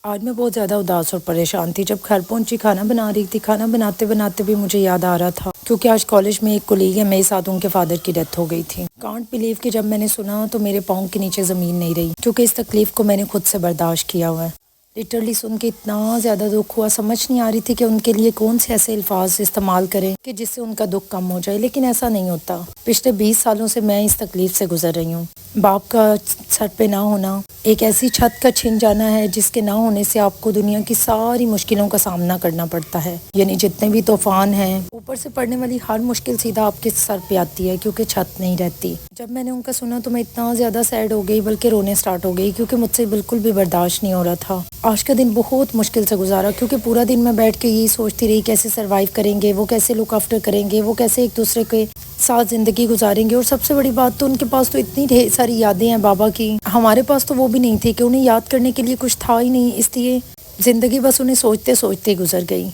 آج میں بہت زیادہ اداس اور پریشان تھی جب گھر پہنچی کھانا بنا رہی تھی۔ کھانا بناتے بناتے بھی مجھے یاد آ رہا تھا کیونکہ آج کالج میں ایک کولیگ ہے میرے ساتھ، ان کے فادر کی ڈیتھ ہو گئی تھی۔ کانٹ بلیو کہ جب میں نے سنا تو میرے پاؤں کے نیچے زمین نہیں رہی، کیونکہ اس تکلیف کو میں نے خود سے برداشت کیا ہوا ہے۔ لٹرلی سن کے اتنا زیادہ دکھ ہوا، سمجھ نہیں آ رہی تھی کہ ان کے لیے کون سے ایسے الفاظ استعمال کریں کہ جس سے ان کا دکھ کم ہو جائے، لیکن ایسا نہیں ہوتا۔ پچھلے 20 سالوں سے میں اس تکلیف سے گزر رہی ہوں۔ باپ کا سر پہ نہ ہونا ایک ایسی چھت کا چھن جانا ہے جس کے نہ ہونے سے آپ کو دنیا کی ساری مشکلوں کا سامنا کرنا پڑتا ہے، یعنی جتنے بھی طوفان ہیں، اوپر سے پڑنے والی ہر مشکل سیدھا آپ کے سر پہ آتی ہے کیونکہ چھت نہیں رہتی۔ جب میں نے ان کا سنا تو میں اتنا زیادہ سیڈ ہو گئی، بلکہ رونے سٹارٹ ہو گئی، کیونکہ مجھ سے بالکل بھی برداشت نہیں ہو رہا تھا۔ آج کا دن بہت مشکل سے گزارا کیونکہ پورا دن میں بیٹھ کے یہی سوچتی رہی کیسے سروائیو کریں گے، وہ کیسے لک آفٹر کریں گے، وہ کیسے ایک دوسرے کے ساتھ زندگی گزاریں گے۔ اور سب سے بڑی بات تو ان کے پاس تو اتنی ڈھیر ساری یادیں ہیں بابا کی، ہمارے پاس تو وہ بھی نہیں تھی کہ انہیں یاد کرنے کے لیے کچھ تھا ہی نہیں، اس لیے زندگی بس انہیں سوچتے سوچتے گزر گئی۔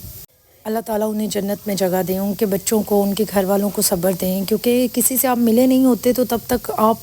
اللہ تعالیٰ انہیں جنت میں جگہ دیں، ان کے بچوں کو، ان کے گھر والوں کو صبر دیں، کیونکہ کسی سے آپ ملے نہیں ہوتے تو تب تک آپ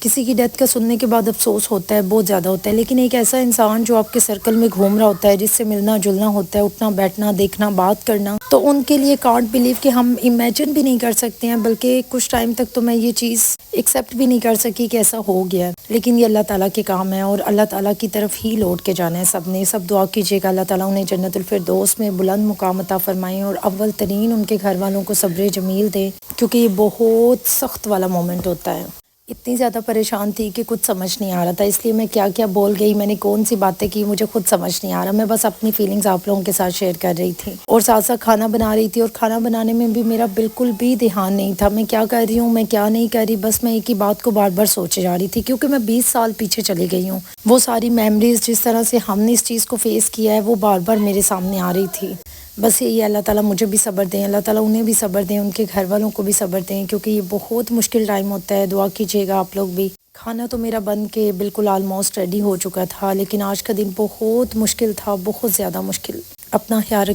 کسی کی ڈیتھ کا سننے کے بعد افسوس ہوتا ہے، بہت زیادہ ہوتا ہے، لیکن ایک ایسا انسان جو آپ کے سرکل میں گھوم رہا ہوتا ہے، جس سے ملنا جلنا ہوتا ہے، اٹھنا بیٹھنا دیکھنا بات کرنا، تو ان کے لیے کانٹ بلیو کہ ہم امیجن بھی نہیں کر سکتے ہیں، بلکہ کچھ ٹائم تک تو میں یہ چیز ایکسیپٹ بھی نہیں کر سکی کہ ایسا ہو گیا ہے، لیکن یہ اللہ تعالیٰ کے کام ہے اور اللہ تعالیٰ کی طرف ہی لوٹ کے جانا ہے سب نے۔ سب دعا کیجیے گا اللہ تعالیٰ انہیں جنت الفردوس میں بلند مقام عطا فرمائیں اور اول ترین ان کے گھر والوں کو صبر جمیل دیں، کیونکہ یہ بہت سخت والا مومنٹ ہوتا ہے۔ اتنی زیادہ پریشان تھی کہ کچھ سمجھ نہیں آ رہا تھا، اس لیے میں کیا کیا بول گئی، میں نے کون سی باتیں کی، مجھے خود سمجھ نہیں آ رہا۔ میں بس اپنی فیلنگز آپ لوگوں کے ساتھ شیئر کر رہی تھی اور ساتھ ساتھ کھانا بنا رہی تھی، اور کھانا بنانے میں بھی میرا بالکل بھی دھیان نہیں تھا میں کیا کر رہی ہوں، میں کیا نہیں کر رہی، بس میں ایک ہی بات کو بار بار سوچے جا رہی تھی، کیونکہ میں 20 سال پیچھے چلی گئی ہوں۔ وہ ساری میموریز جس طرح سے ہم نے اس چیز کو فیس کیا ہے وہ بار بار میرے سامنے آ رہی تھی۔ بس یہی اللہ تعالیٰ مجھے بھی صبر دیں، اللہ تعالیٰ انہیں بھی صبر دیں، ان کے گھر والوں کو بھی صبر دیں، کیونکہ یہ بہت مشکل ٹائم ہوتا ہے۔ دعا کیجیے گا آپ لوگ بھی۔ کھانا تو میرا بن کے بالکل آلموسٹ ریڈی ہو چکا تھا، لیکن آج کا دن بہت مشکل تھا، بہت زیادہ مشکل۔ اپنا خیال رکھیے۔